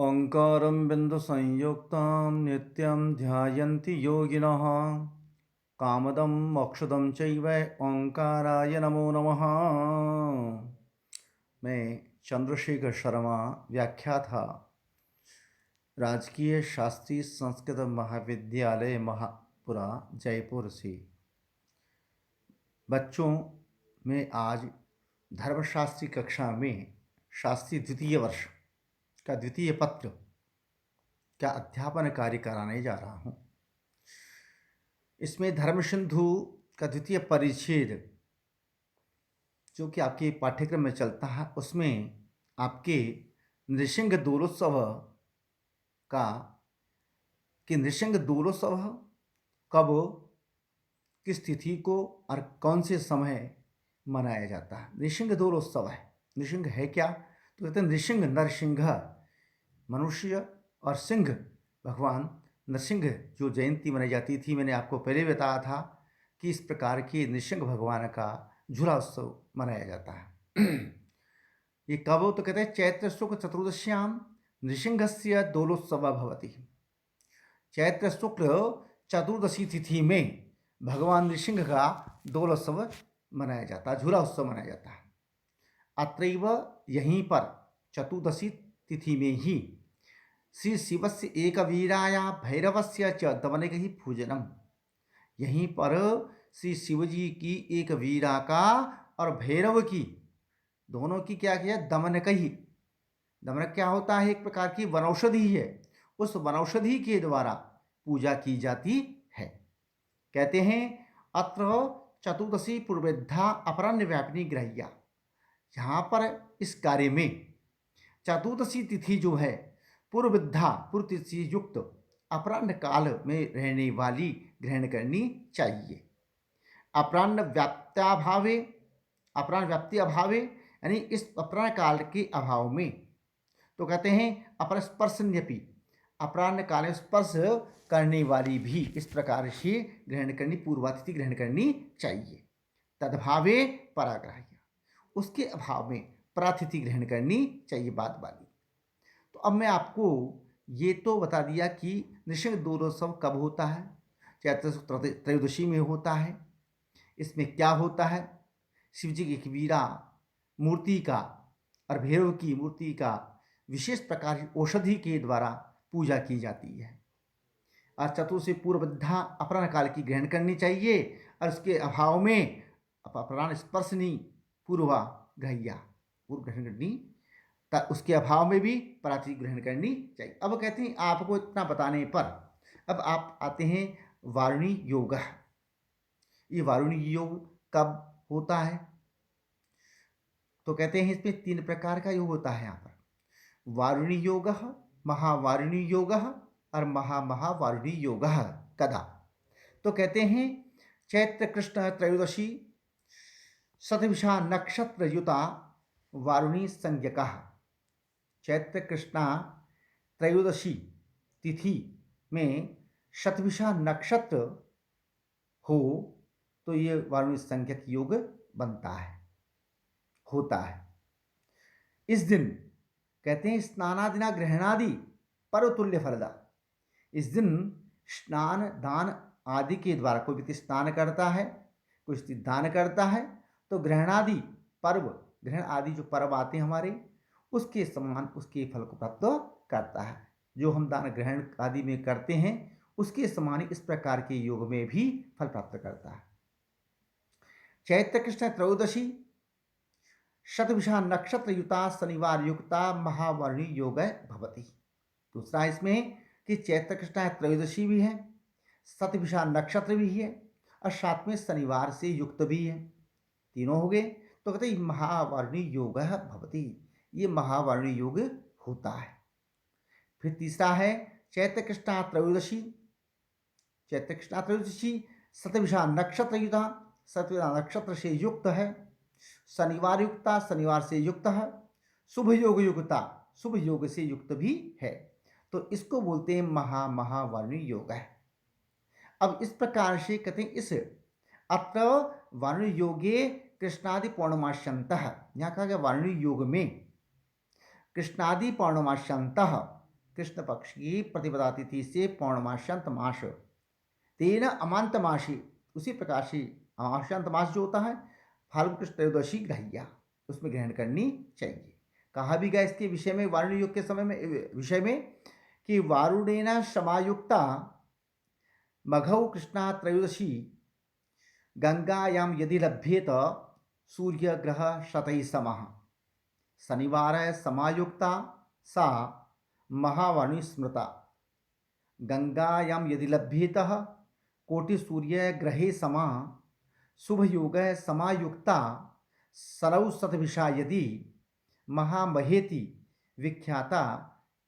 ओंकारं बिन्दुसंयुक्तं नित्यं ध्यायन्ति योगिनः कामदं मोक्षदं चैव ओंकाराय नमो नमः। मैं चंद्रशेखर शर्मा, व्याख्याता, राजकीय शास्त्रीय संस्कृत महाविद्यालय महापुरा, जयपुर से। बच्चों, मैं आज धर्मशास्त्री कक्षा में शास्त्री द्वितीय वर्ष का द्वितीय पत्र का अध्यापन कार्य कराने जा रहा हूँ। इसमें धर्म सिंधु का द्वितीय परिच्छेद जो कि आपके पाठ्यक्रम में चलता है, उसमें आपके नृसिंह दोलोत्सव का नृसिंह दोलोत्सव कब, किस तिथि को और कौन से समय मनाया जाता है। नृसिंह दोलोत्सव है, नृसिंह है क्या? तो कहते हैं नृसिंह नरसिंह, मनुष्य, और सिंह भगवान नरसिंह जो जयंती मनाई जाती थी। मैंने आपको पहले बताया था कि इस प्रकार के नृसिंह भगवान का झूला उत्सव मनाया जाता है। ये कब हो? तो कहते हैं चैत्र शुक्ल चतुर्दश्याम नृसिंहस्य दोलोत्सव भवति। चैत्र शुक्ल चतुर्दशी तिथि में भगवान नृसिंह का दोलोत्सव मनाया जाता है, झूला उत्सव मनाया जाता है। अत्रैव यहीं पर चतुर्दशी तिथि में ही श्री शिवस्य एकवीराया भैरवस्य च दमनकहि पूजनम। यहीं पर श्री शिवजी की एक वीरा का और भैरव की, दोनों की क्या किया? दमनकहि। दमनक क्या होता है? एक प्रकार की वनौषधि है। उस वनौषधि के द्वारा पूजा की जाती है। कहते हैं अत्र चतुर्दशी पूर्वेद्धा अपराह्न व्यापिनी ग्रह्या। यहाँ पर इस कार्य में चतुर्दशी तिथि जो है पूर्वविद्धा, पूर्व तिथि युक्त अपराह्न काल में रहने वाली ग्रहण करनी चाहिए। अपराह्न व्याप्त्याभावे, अपराह्न व्याप्ति अभावे यानी इस अपराह्न काल के अभाव में, तो कहते हैं अपरस्पर्शन्यपि, अपराह्न काल में स्पर्श करने वाली भी इस प्रकार से ग्रहण करनी, पूर्वातिथि ग्रहण करनी चाहिए। तदभावे पराग्रह्य, उसके अभाव में परातिथि ग्रहण करनी चाहिए, बाद वाली। तो अब मैं आपको ये तो बता दिया कि नृसिंह दोलोत्सव कब होता है। चैत्र त्रयोदशी में होता है। इसमें क्या होता है? शिव जी की वीरा मूर्ति का और भैरव की मूर्ति का विशेष प्रकार की औषधि के द्वारा पूजा की जाती है। और चतुर्दशी पूर्वधा अपराह्न काल की ग्रहण करनी चाहिए, और उसके अभाव में अपराह्न स्पर्शनी पूर्वा ग्रह्या, पूर्व ग्रहण करनी, उसके अभाव में भी परातिथि ग्रहण करनी चाहिए। अब कहते हैं आपको इतना बताने पर अब आप आते हैं वारुणी योग। ये वारुणी योग कब होता है? तो कहते हैं इसमें 3 प्रकार का योग होता है। यहाँ पर वारुणी योग, महावारुणी योग और महावारुणी योग कदा। तो कहते हैं चैत्र कृष्ण त्रयोदशी शतभिषा नक्षत्र युता वारुणी संज्ञक। चैत्र कृष्णा त्रयोदशी तिथि में शतभिषा नक्षत्र हो तो ये वारुणी संज्ञक योग बनता है, होता है। इस दिन कहते हैं स्नानादिना ग्रहणादि पर्वतुल्य फलदा। इस दिन स्नान दान आदि के द्वारा कोई व्यक्ति स्नान करता है, कोई व्यक्ति दान करता है, तो ग्रहणादि पर्व, ग्रहण आदि जो पर्व आते हैं हमारे, उसके समान उसके फल को प्राप्त करता है। जो हम दान ग्रहण आदि में करते हैं उसके समान इस प्रकार के योग में भी फल प्राप्त करता है। चैत्र कृष्ण त्रयोदशी शतभिषा नक्षत्र युता शनिवार युक्ता महावर्णी योग भवति। दूसरा इसमें कि चैत्र कृष्ण त्रयोदशी भी है, शतभिषा नक्षत्र भी है, और साथ में शनिवार से युक्त भी है। तीनों हो गए तो कहते हैं महावर्णी योग भवति, ये महावर्णी योग होता है। फिर तीसरा है चैत्र कृष्णा त्रयोदशी। चैत्र कृष्णा त्रयोदशी शतभिषा नक्षत्र युता, शतभिषा नक्षत्र से युक्त है, शनिवार युक्ता, शनिवार से युक्त है, शुभ योग युक्ता, शुभ योग से युक्त भी है। तो इसको बोलते हैं महावर्णी योग है। अब इस प्रकार से कहते हैं इस अत्र वर्णी योगे कृष्णादि पौर्णमास्यंतः, यहाँ कहा गया वर्णी योग में कृष्णादि पौर्णमास्यंतः, कृष्ण पक्ष की प्रतिपदा तिथि से पौर्णमास्यांत मास तेन अमांत मासी, उसी प्रकार से अमास्यांत मास जो होता है फाल्गुन कृष्ण त्रयोदशी ग्रह्या, उसमें ग्रहण करनी चाहिए। कहा भी गया इसके विषय में वारुण योग के समय में विषय में कि वारुणेन समायुक्ता मघौ कृष्णा त्रयोदशी गंगायां यदि लभ्येत सूर्य ग्रह शतै समः शनिवार समायुक्ता सा महावाणी स्मृता गंगायां यदि लभ्येत कोटि सूर्य ग्रहे समा शुभ योग समायुक्ता सरौ शतभिषा यदि महामहेति विख्याता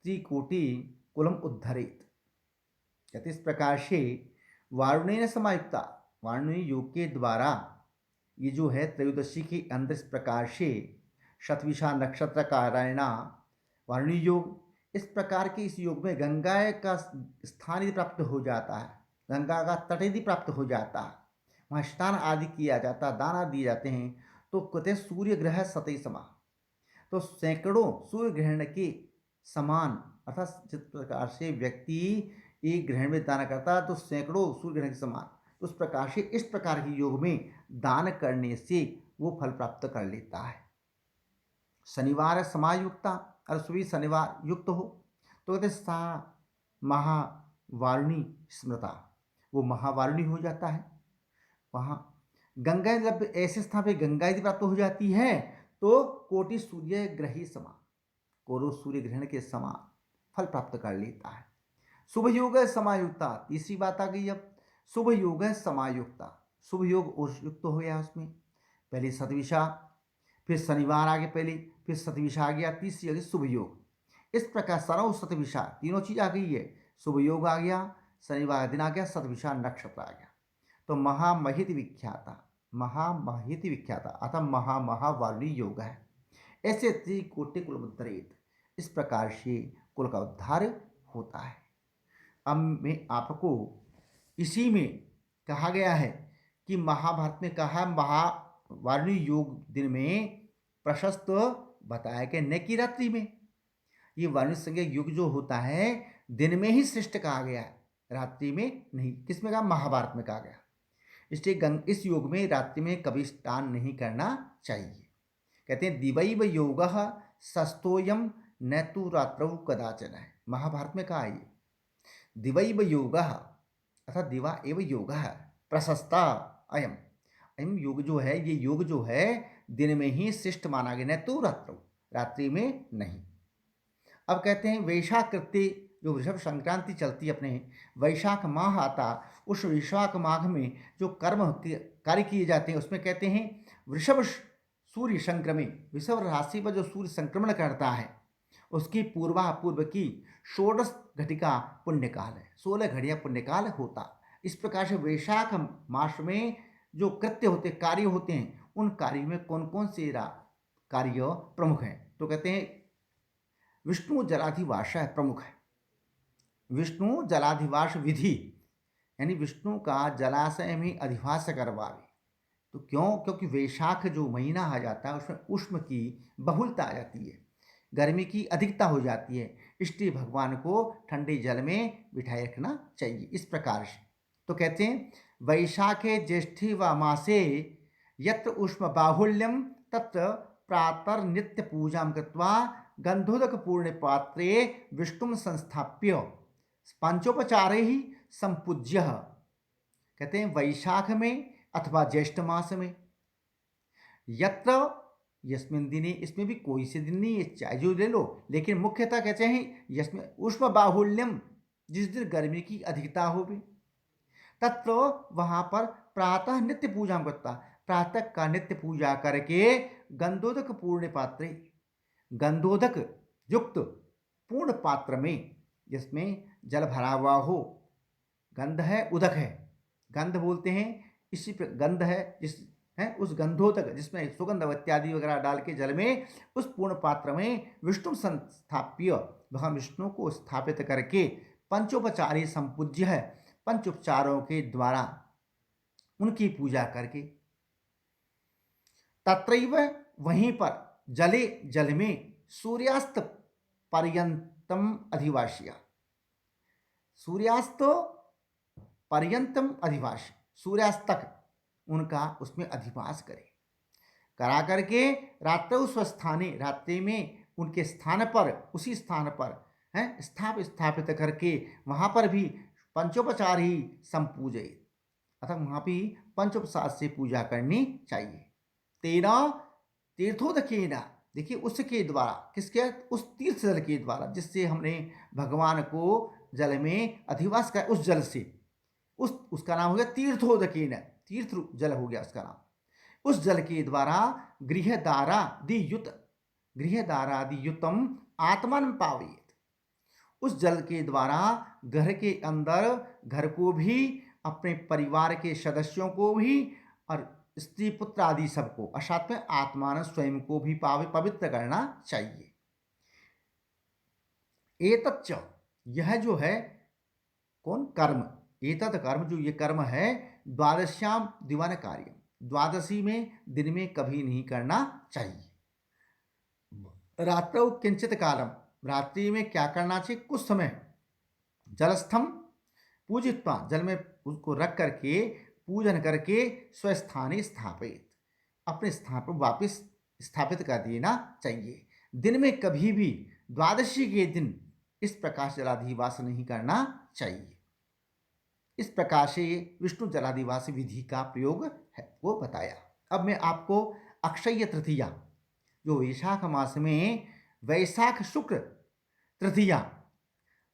त्रिकोटि कुलम उद्धरेत। कहते इस प्रकार से वारुणेन समायुक्ता, वारुणी योग के द्वारा ये जो है त्रयोदशी के अंदर इस प्रकार से शतविषा नक्षत्र का रायणा वारुणी योग, इस प्रकार के इस योग में गंगा का स्थान यदि प्राप्त हो जाता है, गंगा का तट यदि प्राप्त हो जाता है, वहाँ स्नान आदि किया जाता है, दान आदि दिए जाते हैं, तो कहते हैं सूर्य ग्रह सतई समा, तो सैकड़ों सूर्य ग्रहण के समान, अर्थात जिस प्रकार से व्यक्ति एक ग्रहण में दान करता है तो सैकड़ों सूर्य ग्रहण के समान, तो उस प्रकार से इस प्रकार के योग में दान करने से वो फल प्राप्त कर लेता है। शनिवार समायुक्ता, और सभी शनिवार युक्त हो तो कहते सा महावारुणी स्मृता, वो महावारुणी हो जाता है। वहाँ गंगा जब ऐसे स्थान पर गंगा यदि प्राप्त हो जाती है तो कोटि सूर्य ग्रही समान, कोरो सूर्य ग्रहण के समान फल प्राप्त कर लेता है। शुभ योग समायुक्ता, तीसरी बात आ गई अब, शुभ योग समायुक्ता, शुभ योग युक्त हो गया उसमें, पहले सतविषा, फिर शनिवार आ गया पहले, फिर सतविषा आ गया, तीसरी आ गई शुभ योग। इस प्रकार सरव सतविषा तीनों चीज आ गई है, शुभ योग आ गया, शनिवार दिन आ गया, सतविषा नक्षत्र आ गया, तो महामहित विख्याता, महामहित विख्याता अतः महावारुणी योग है। ऐसे त्रिकोटि कुल उद्धरेत, इस प्रकार से कुल का उद्धार होता है। अब मैं आपको इसी में कहा गया है कि महाभारत में कहा महावारुणी योग दिन में प्रशस्त बताया कि न कि रात्रि में, ये वारुणी संज्ञा युग जो होता है दिन में ही श्रेष्ठ कहा गया है, रात्रि में नहीं। किसमें कहा? महाभारत में कहा गया। इसलिए इस योग में रात्रि में कभी स्नान नहीं करना चाहिए। कहते हैं दिवैव योगः सस्तोयम न तु रात्रौ कदाचन है, महाभारत में कहा है ये दिवैव योगः, अर्थात दिवा एव योगः प्रशस्ता अयम, अयम योग जो है, ये योग जो है दिन में ही श्रेष्ठ माना गया, न तो रात्रौ, रात्रि में नहीं। अब कहते हैं वैशाख कृत्य, जो वृषभ संक्रांति चलती है अपने, वैशाख माह आता, उस वैशाख माह में जो कार्य किए जाते हैं उसमें कहते हैं वृषभ सूर्य संक्रमे, वृषभ राशि पर जो सूर्य संक्रमण करता है उसकी पूर्व की 16 घटिका पुण्यकाल है, 16 घड़िया पुण्यकाल होता। इस प्रकार से वैशाख मास में जो कृत्य होते, कार्य होते हैं, उन कार्यों में कौन कौन से कार्य प्रमुख हैं? तो कहते हैं विष्णु जलाधिवास प्रमुख है, विष्णु जलाधिवास विधि, यानी विष्णु का जलाशय में अधिवास करवावे। तो क्यों? क्योंकि वैशाख जो महीना आ जाता है उसमें उष्ण की बहुलता आ जाती है, गर्मी की अधिकता हो जाती है, इसलिए भगवान को ठंडे जल में बिठाए रखना चाहिए। इस प्रकार से तो कहते हैं वैशाखे ज्येष्ठे व मासे यत्र उष्म बाहुल्यम तत्र प्रातर नित्य पूजा कृत्वा गंधोदक पूर्ण पात्रे विष्णु संस्थाप्य पंचोपचारे ही संपूज्य। कहते हैं वैशाख में अथवा ज्येष्ठ मास में, यत्र यस्मिन दिने, इसमें भी कोई से दिन नहीं, ये चाहे जो ले लो, लेकिन मुख्यतः कहते हैं यस्मिन उष्म बाहुल्यम, जिस दिन गर्मी की अधिकता हो भी, तत्र वहाँ पर प्रातः नित्य पूजा करता, प्रातः का नित्य पूजा करके गंधोदक पूर्ण पात्रे, गंधोदक युक्त पूर्ण पात्र में, जिसमें जल भरा हुआ हो, गंध है उदक है, गंध बोलते हैं इसी पर, गंध है जिस है उस गंधोदक जिसमें सुगंध इत्यादि वगैरह डाल के जल में, उस पूर्ण पात्र में विष्णु संस्थाप्य, वहाँ विष्णु को स्थापित करके पंचोपचारी संपूज्य है, पंच उपचारों के द्वारा उनकी पूजा करके, तत्रैव वहीं पर जले जल में सूर्यास्त पर्यंत तम अधिवास्य, सूर्यास्त पर्यंतम अधिवास्य, सूर्यास्त तक उनका उसमें अधिवास करे, करा करके रात्रौ स्वस्थाने, रात्रि में उनके स्थान पर, उसी स्थान पर है स्थापित करके वहाँ पर भी पंचोपचार ही संपूजित, अतः वहाँ भी पंचोपचार से पूजा करनी चाहिए। तेना तीर्थोदकेन, देखिए उसके द्वारा, किसके, उस तीर्थ जल के द्वारा जिससे हमने भगवान को जल में अधिवास का, उस जल से, उसका नाम हो गया तीर्थोदकेन, तीर्थ जल हो गया उसका नाम। उस जल के द्वारा गृहदारादियुतम आत्मन पावेत, उस जल के द्वारा घर के अंदर, घर को भी, अपने परिवार के सदस्यों को भी, और स्त्री पुत्र आदि सबको, और साथ में आत्मान स्वयं को भी पवित्र करना चाहिए। एतच्च, यह जो है कौन कर्म, एतत् कर्म, जो ये कर्म है, द्वादश्याम दिवान कार्य, द्वादशी में दिन में कभी नहीं करना चाहिए। रात्रौ किंचित कालम, रात्रि में क्या करना चाहिए, कुछ समय, जलस्थम पूजित्वा, जल में उसको रख करके पूजन करके स्वस्थाने स्थापित, अपने स्थान पर वापस स्थापित कर देना चाहिए। दिन में कभी भी द्वादशी के दिन इस प्रकार से जलाधिवास नहीं करना चाहिए। इस प्रकार से विष्णु जलाधिवास विधि का प्रयोग है वो बताया। अब मैं आपको अक्षय तृतीया, जो वैशाख मास में वैशाख शुक्ल तृतीया,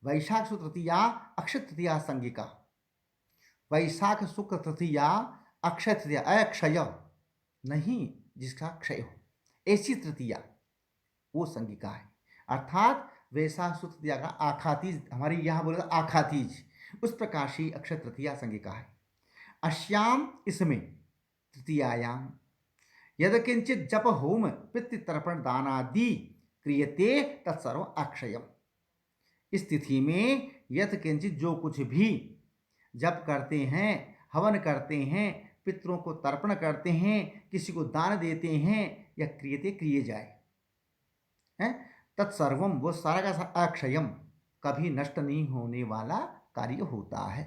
वैशाख शुक्ल तृतीया अक्षय तृतीया संज्ञिका, वैशाख शुक्ल तृतीया अक्षय तृतीया, अक्षय नहीं जिसका क्षय हो, ऐसी तृतीया वो संज्ञिका है। अर्थात वैशाख शुक्ल तृतीया का आखातीज, हमारे यहाँ बोले आखातीज, उस प्रकार से अक्षय तृतीया संज्ञिका है। अश्याम, इसमें, तृतीयायाम यद किंचित जप होम पितृतर्पण दानादि क्रियते तत्सर्व अक्षयम, इस तिथि में यद किंचित, जो कुछ भी जप करते हैं, हवन करते हैं, पितरों को तर्पण करते हैं, किसी को दान देते हैं, या क्रियते, क्रिए जाए हैं, तत्सर्वम, वो सारा का सारा अक्षयम, कभी नष्ट नहीं होने वाला कार्य होता है।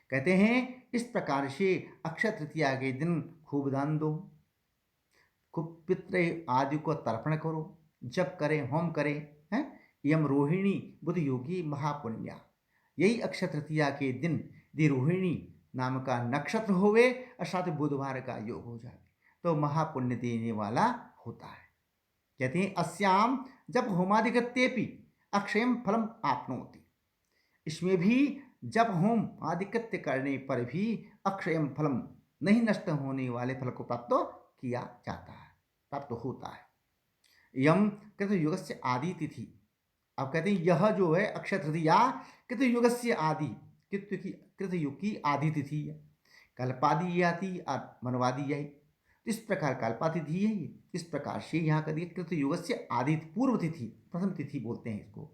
कहते हैं इस प्रकार से अक्षय तृतीया के दिन खूब दान दो, खूब पितृ आदि को तर्पण करो, जप करें, होम करें, हैं, यम रोहिणी बुध योगी महापुण्या, यही अक्षय तृतीया के दिन यदि रोहिणी नाम का नक्षत्र होवे और साथ बुधवार का योग हो जाए तो महापुण्य देने वाला होता है। कहते हैं अस्याम जब होमादिगत्येपि अक्षयम फलम आपनोति, इसमें भी जब होम आधिक्य करने पर भी अक्षयम फलम, नहीं नष्ट होने वाले फल को प्राप्त किया जाता है, प्राप्त होता है। यम कृत युग से आदि तिथि, अब कहते हैं यह जो है अक्षय तृतीया कृत युग से आदि, कृत युग की आदि तिथि है, कल्पादि ये आती और मनवादी यही, तो इस प्रकार कल्पातिथि है ये। इस प्रकार से यहाँ कर दिया कृत युग से आदि, पूर्व तिथि, प्रथम तिथि बोलते हैं इसको।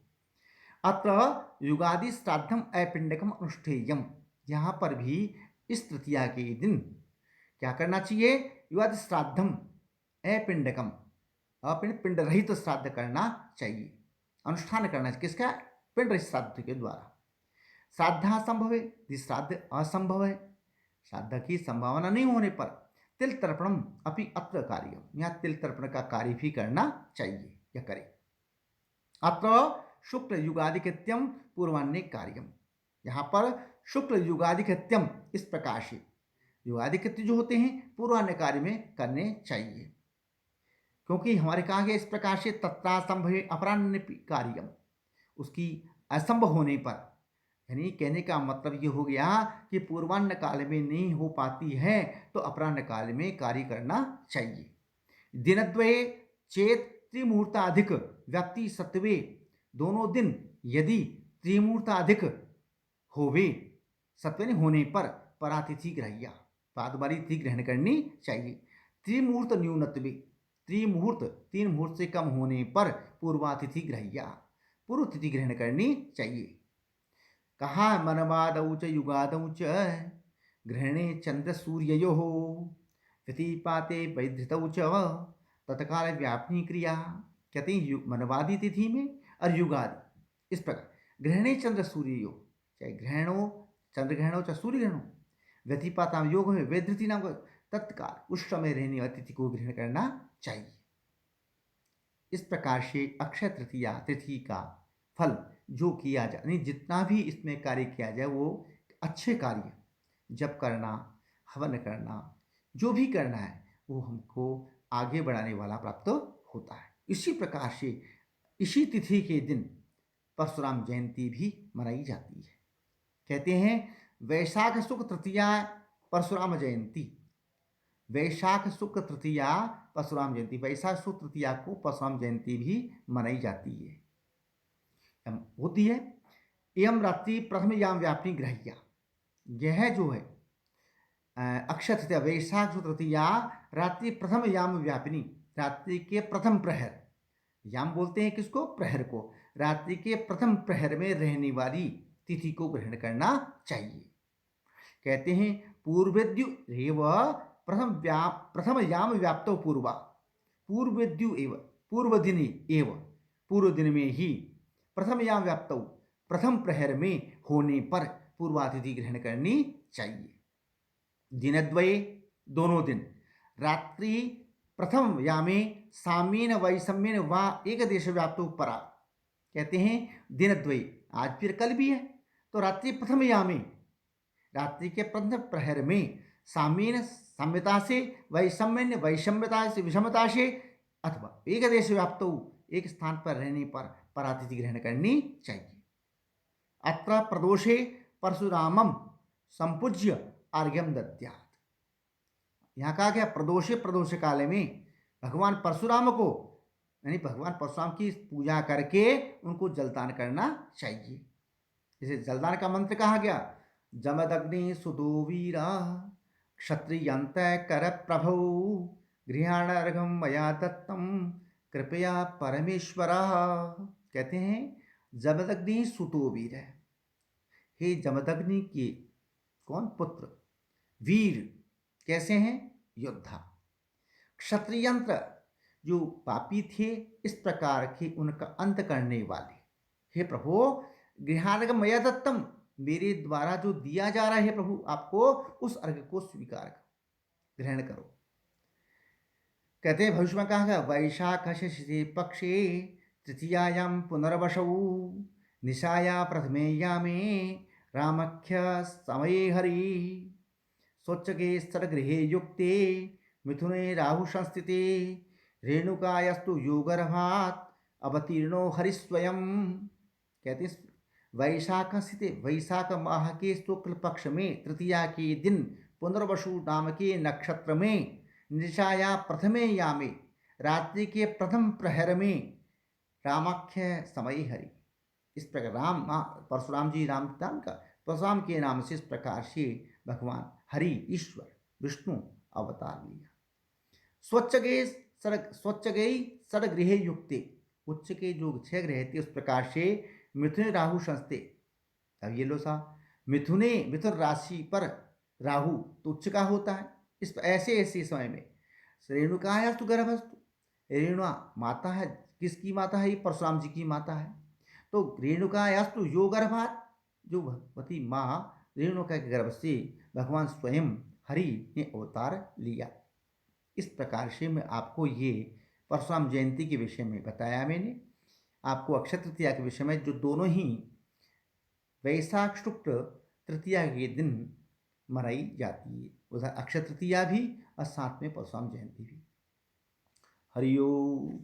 अत्र युगादि श्राद्धम अपिंडकम अनुष्ठेयम, यहाँ पर भी इस तृतीया के दिन क्या करना चाहिए, युगादि श्राद्धम अपिंडकम, पिंड रहित श्राद्ध करना चाहिए, अनुष्ठान करना चाहिए, किसका, पिंड रहित श्राद्ध के द्वारा। श्राद्ध असंभव है, यदि श्राद्ध असंभव है, श्राद्ध की संभावना नहीं होने पर तिल तर्पणम अपि अत्र कार्य, यहाँ तिल तर्पण का कार्य भी करना चाहिए या करें। अत्र शुक्ल युगाधिकृत्यम पूर्वान्य कार्यम, यहाँ पर शुक्ल युगाधिकृत्यम, इस प्रकार से युगाधिकृत्य जो होते हैं पूर्वान्य कार्य में करने चाहिए, क्योंकि हमारे कहा गया इस प्रकार से तत्रासंभवे अपराह्न कार्यम, उसकी असंभव होने पर, यानी कहने का मतलब ये हो गया कि पूर्वान्ह काल में नहीं हो पाती है तो अपराह्न काल में कार्य करना चाहिए। दिनद्वये चेत त्रिमुहूर्ताधिक व्यक्ति सत्वे, दोनों दिन यदि त्रिमुहूर्ताधिक होवे, सत्व होने पर परातिथि ग्रह्या, बाद वाली तिथि ग्रहण करनी चाहिए। त्रिमुहूर्त न्यूनत्वे, त्रिमुहूर्त, तीन मुहूर्त से कम होने पर पूर्वातिथि ग्रह्या, पूर्व तिथि ग्रहण करनी चाहिए। कहा मनवादौ च युगादौ च ग्रहणे चंद्र सूर्ययो व्यतिपाते वैधृतौ च तत्काल व्यापनी क्रिया, कहते हैं मनवादी तिथि में और युगादि, इस प्रकार ग्रहणे चंद्र सूर्य योग, चाहे ग्रहण हो, चंद्र ग्रहण हो, चाहे सूर्य ग्रहण हो, व्यतिपाताम योग में वेदृति नाम का तत्काल उस समय रहने वाली तिथि को ग्रहण करना चाहिए। इस प्रकार से अक्षय तृतीया तिथि का फल जो किया जाए, यानी जितना भी इसमें कार्य किया जाए वो अच्छे कार्य, जप करना, हवन करना, जो भी करना है वो हमको आगे बढ़ाने वाला प्राप्त होता है। इसी प्रकार से इसी तिथि के दिन परशुराम जयंती भी मनाई जाती है। कहते हैं वैशाख शुक्ल तृतीया परशुराम जयंती, वैशाख शुक्ल तृतीया परशुराम जयंती, वैशाख शुक्ल तृतीया को परशुराम जयंती भी मनाई जाती है, होती है। एवं रात्रि प्रथम याम व्यापिनी ग्रहिया, यह जो है अक्षय तृतीया वैशाख शुक्ल तृतीया रात्रि प्रथम याम व्यापिनी, रात्रि के प्रथम प्रहर, याम बोलते हैं किसको, प्रहर को, रात्रि के प्रथम प्रहर में रहने वाली तिथि को ग्रहण करना चाहिए। कहते हैं पूर्वेद्यु एव प्रथम याम व्याप्तो पूर्वा, पूर्वेद्यु एव पूर्व दिन एव, पूर्व दिन में ही प्रथम याम व्याप्तो प्रथम प्रहर में होने पर पूर्वातिथि ग्रहण करनी चाहिए। दिनद्वये दोनों दिन, रात्रि प्रथम यामे सामेन वैषम्येन वा एक देश व्याप्तो परा, कहते हैं दिनद्वये, आज फिर कल भी है, तो रात्रि प्रथम यामे, रात्रि के प्रथम प्रहर में सामेन साम्यता से, वैषम्यन वैषम्यता से विषमता से, अथवा एक देश व्याप्तो एक स्थान पर रहने पर परातिथि ग्रहण करनी चाहिए। अत्र प्रदोषे परशुरामम संपूज्य अर्घ्यम दद्यात्, यहाँ कहा गया प्रदोषे, प्रदोष काल में भगवान परशुराम को, यानी भगवान परशुराम की पूजा करके उनको जलदान करना चाहिए। जैसे जलदान का मंत्र कहा गया, जमदग्नि सुतो वीरा क्षत्रियंत कर प्रभो गृहाणार्घम मया दत्तम कृपया परमेश्वर, कहते हैं जमदग्नि सुतो वीर है, हे जमदग्नि के कौन पुत्र, वीर कैसे हैं, योद्धा, क्षत्रियंत्र जो पापी थे इस प्रकार के उनका अंत करने वाले, हे प्रभु गृहार्घ मया दत्तम, मेरे द्वारा जो दिया जा रहा है प्रभु आपको, उस अर्घ को स्वीकार करो, ग्रहण करो। कहते हैं भविष्य में कहा गया वैशाख शशि पक्षे तृतीयायाम पुनर्वसौ निशाया प्रथमे यामे रामख्य समय हरि स्वच्छके स्तरगृहे युक्ते मिथुने राहु संस्थिते रेणुकायस्तु योगर्भात् अवतीर्णो हरिस्वयं, कहते हैं वैशाख स्थित वैशाख माह के शुक्ल पक्ष में तृतीया के दिन पुनर्वसु नाम के नक्षत्र में निशाया प्रथमे यामे, रात्रि के प्रथम प्रहर में रामाख्य समय हरि, इस प्रकार राम परशुराम जी राम का परशुराम के नाम से इस प्रकार से भगवान हरि ईश्वर विष्णु अवतार लिया। स्वच्छ गई सड़ गृह युक्ते, उच्च के जो 6 ग्रह थे उस प्रकार से मिथुन राहु संस्थे, अब ये लो सा मिथुन राशि पर राहु तो उच्च का होता है, इस ऐसे समय में रेणुकायास्तु गर्भस्तु, रेणुआ माता है, किसकी माता है, ये परशुराम जी की माता है, तो रेणुकायास्तु यो गर्भात्, जो भगवती माँ रेणुका के गर्भ से भगवान स्वयं हरि ने अवतार लिया। इस प्रकार से मैं आपको ये परशुराम जयंती के विषय में बताया, मैंने आपको अक्षय तृतीया के विषय में, जो दोनों ही वैशाख शुक्ल तृतीया के दिन मनाई जाती है, उधर अक्षय तृतीया भी और साथ में परशुराम जयंती भी। हरिओम।